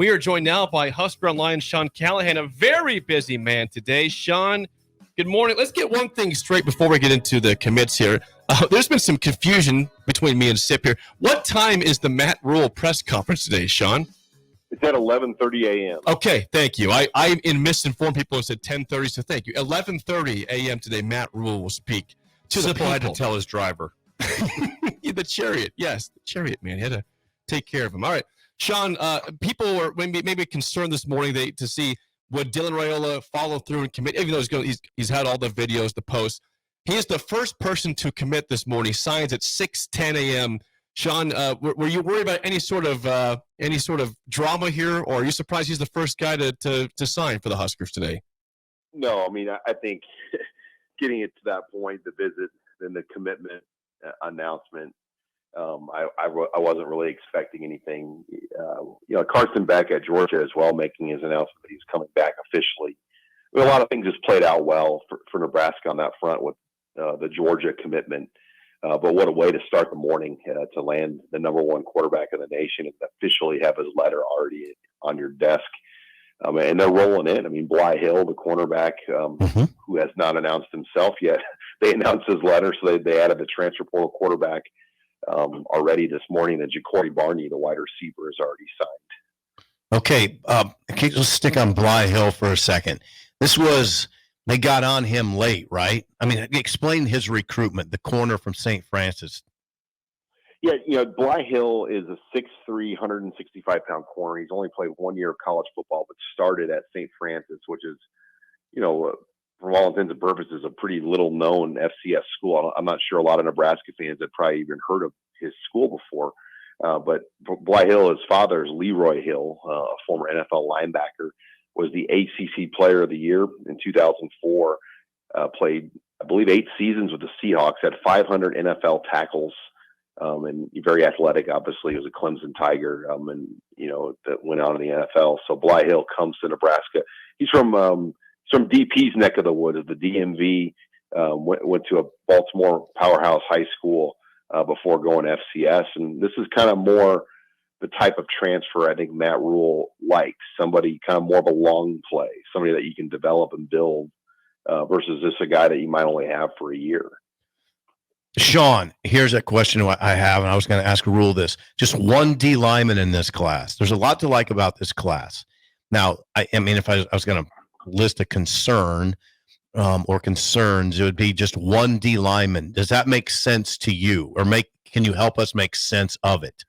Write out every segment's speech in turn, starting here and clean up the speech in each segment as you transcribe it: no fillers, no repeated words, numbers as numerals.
We are joined now by Husker Online Sean Callahan, a very busy man today. Sean, good morning. Let's get one thing straight before we get into the commits here. There's been some confusion between me and Sip here. What time is the Matt Rule press conference today, Sean? It's at 11:30 a.m. Okay, thank you. I misinformed people and said 10:30, so thank you. 11:30 a.m. today, Matt Rule will speak to the people. Had to tell his driver. The Chariot, yes, the Chariot, man. He had to take care of him. All right. Sean, people were maybe concerned this morning to see would Dylan Raiola follow through and commit, even though he's had all the videos, the posts. He is the first person to commit this morning. Signs at 6:10 a.m. Sean, were you worried about any sort of drama here, or are you surprised he's the first guy to sign for the Huskers today? No, I mean I think getting it to that point, the visit and the commitment announcement. I wasn't really expecting anything. Carson Beck at Georgia as well, making his announcement that he's coming back officially. I mean, a lot of things just played out well for Nebraska on that front with the Georgia commitment. But what a way to start the morning to land the number one quarterback in the nation and officially have his letter already on your desk. And they're rolling in. I mean, Bly Hill, the cornerback, who has not announced himself yet, they announced his letter, so they added the transfer portal quarterback already this morning. And Ja'Cory Barney, the wide receiver, is already signed. Okay, let's stick on Bly Hill for a second. They got on him late, right? I mean, explain his recruitment, the corner from St. Francis. Yeah, Bly Hill is a 6'3", 165-pound corner. He's only played 1 year of college football, but started at St. Francis, which is, for all intents and purposes, a pretty little-known FCS school. I'm not sure a lot of Nebraska fans have probably even heard of his school before. But Bly Hill, his father is Leroy Hill, a former NFL linebacker, was the ACC Player of the Year in 2004. Played, I believe, 8 seasons with the Seahawks, had 500 NFL tackles, and very athletic. Obviously, he was a Clemson Tiger, that went on in the NFL. So Bly Hill comes to Nebraska. He's from DP's neck of the woods, of the DMV. Went to a Baltimore powerhouse high school before going to FCS, and this is kind of more the type of transfer I think Matt Rule likes. Somebody kind of more of a long play, somebody that you can develop and build versus just a guy that you might only have for a year. Sean, here's a question I have, and I was going to ask Rule this. Just one D lineman in this class. There's a lot to like about this class. Now, I mean, if I was going to list a concern or concerns, it would be just one D lineman. Does that make sense to you, or can you help us make sense of it?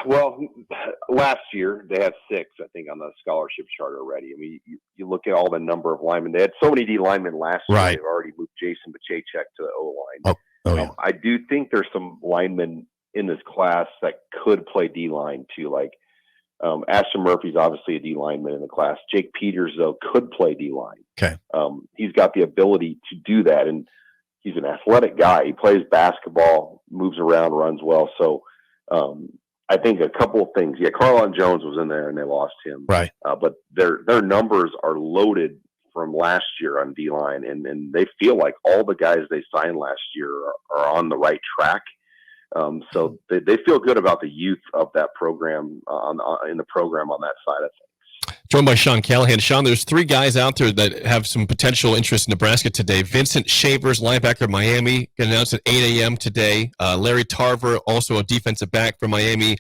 Well, last year they had 6, I think, on the scholarship chart already. I mean, you look at all the number of linemen. They had so many D linemen last year. Right. They've already moved Jason Bachacek to the O-line. Oh, yeah. I do think there's some linemen in this class that could play D-line too. Like Ashton Murphy's obviously a D lineman in the class. Jake Peters, though, could play D-line. Okay. He's got the ability to do that, and he's an athletic guy. He plays basketball, moves around, runs well. So I think a couple of things. Yeah, Carlon Jones was in there, and they lost him. Right. But their numbers are loaded from last year on D-line, and they feel like all the guys they signed last year are on the right track. So they feel good about the youth of that program in the program on that side of things. Joined by Sean Callahan. Sean, there's 3 guys out there that have some potential interest in Nebraska today. Vincent Shavers, linebacker of Miami, got announced at 8 a.m. today. Larry Tarver, also a defensive back from Miami,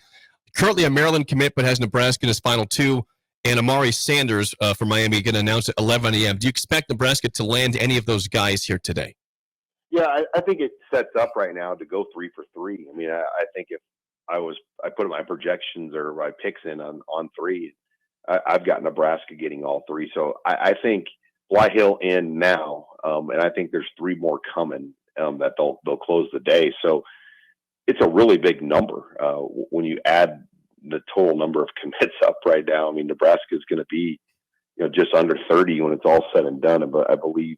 currently a Maryland commit, but has Nebraska in his final 2. And Amari Sanders from Miami going to announce at 11 a.m. Do you expect Nebraska to land any of those guys here today? Yeah, I think it sets up right now to go 3 for 3. I mean, I think if I put my projections or my picks in on 3, I've got Nebraska getting all 3. So I think Bly Hill in now, and I think there's 3 more coming that they'll close the day. So it's a really big number when you add the total number of commits up right now. I mean, Nebraska is going to be, just under 30 when it's all said and done. But I believe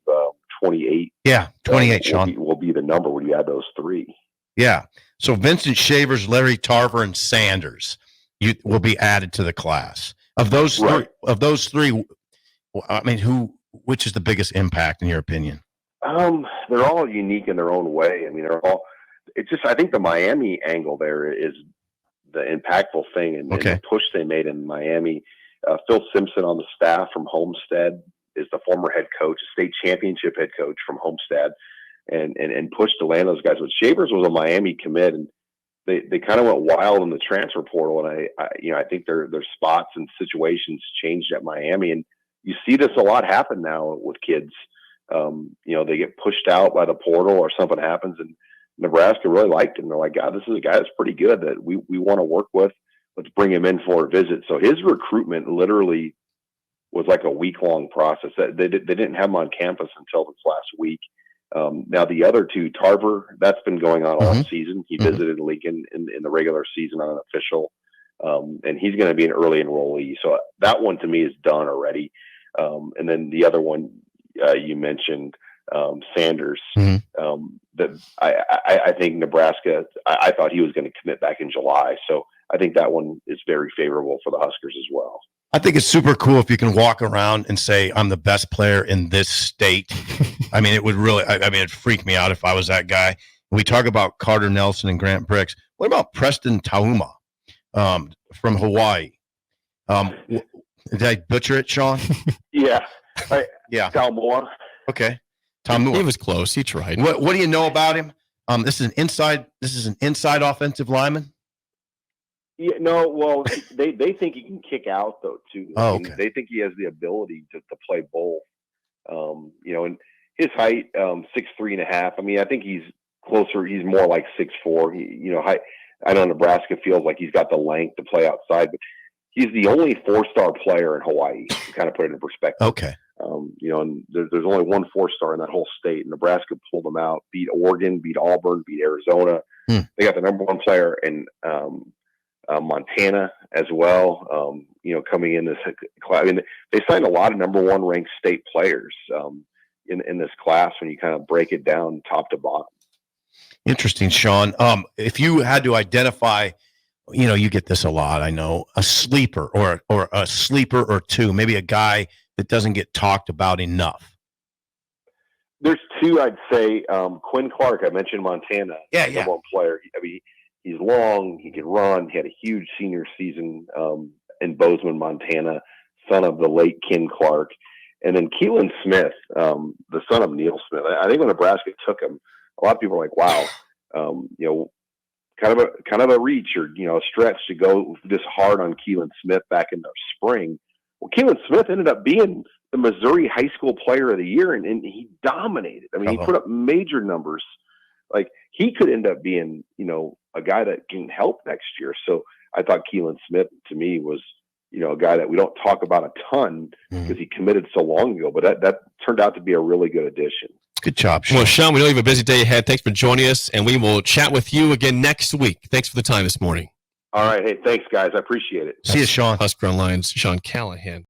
28. Yeah, 28. Sean will be the number when you add those 3. Yeah. So Vincent Shavers, Larry Tarver, and Sanders will be added to the class. Of those right. three, I mean, which is the biggest impact in your opinion? They're all unique in their own way. I mean, they're all. It's just I think the Miami angle there is impactful thing and Okay. the push they made in Miami. Phil Simpson on the staff from Homestead is the former head coach, state championship head coach from Homestead, and pushed to land those guys. But Shavers was a Miami commit, and they kind of went wild in the transfer portal. And I think their spots and situations changed at Miami, and you see this a lot happen now with kids. They get pushed out by the portal or something happens, and Nebraska really liked him. They're like, God, this is a guy that's pretty good that we want to work with. Let's bring him in for a visit. So his recruitment literally was like a week-long process. They didn't have him on campus until this last week. Now the other two, Tarver, that's been going on all season. He visited Lincoln in the regular season on an official, and he's going to be an early enrollee. So that one to me is done already. And then the other one you mentioned, Sanders. That I think Nebraska. I thought he was going to commit back in July. So I think that one is very favorable for the Huskers as well. I think it's super cool if you can walk around and say, I'm the best player in this state. I mean, it would really, it'd freak me out if I was that guy. We talk about Carter Nelson and Grant Bricks. What about Preston Tauma from Hawaii? Did I butcher it, Sean? Yeah. Yeah. Talmoa. Okay. Taumua. He was close. He tried. What do you know about him? This is an inside offensive lineman. Yeah, no, well, they think he can kick out though too. Oh, okay. They think he has the ability to play both. And his height, 6'3.5". I mean, I think he's closer. He's more like 6'4". I know Nebraska feels like he's got the length to play outside, but he's the only 4-star player in Hawaii. To kind of put it in perspective. Okay. And there's only one 4-star in that whole state. Nebraska pulled them out, beat Oregon, beat Auburn, beat Arizona. They got the number one player in Montana as well. Coming in this class, I mean, they signed a lot of number one ranked state players in this class when you kind of break it down top to bottom. Interesting, Sean. If you had to identify, you get this a lot, I know, a sleeper or a sleeper or two, maybe a guy that doesn't get talked about enough. There's two, I'd say. Quinn Clark, I mentioned Montana. Yeah. Number one player. He's long. He can run. He had a huge senior season in Bozeman, Montana, son of the late Ken Clark. And then Keelan Smith, the son of Neil Smith. I think when Nebraska took him, a lot of people were like, wow, kind of a reach or, a stretch to go this hard on Keelan Smith back in the spring. Well, Keelan Smith ended up being the Missouri High School Player of the Year, and he dominated. I mean, he put up major numbers. Like, he could end up being, a guy that can help next year. So I thought Keelan Smith, to me, was, a guy that we don't talk about a ton because he committed so long ago. But that turned out to be a really good addition. Good job, Sean. Well, Sean, we know you have a busy day ahead. Thanks for joining us, and we will chat with you again next week. Thanks for the time this morning. All right. Hey, thanks, guys. I appreciate it. See you, Sean. Husker Online's Sean Callahan.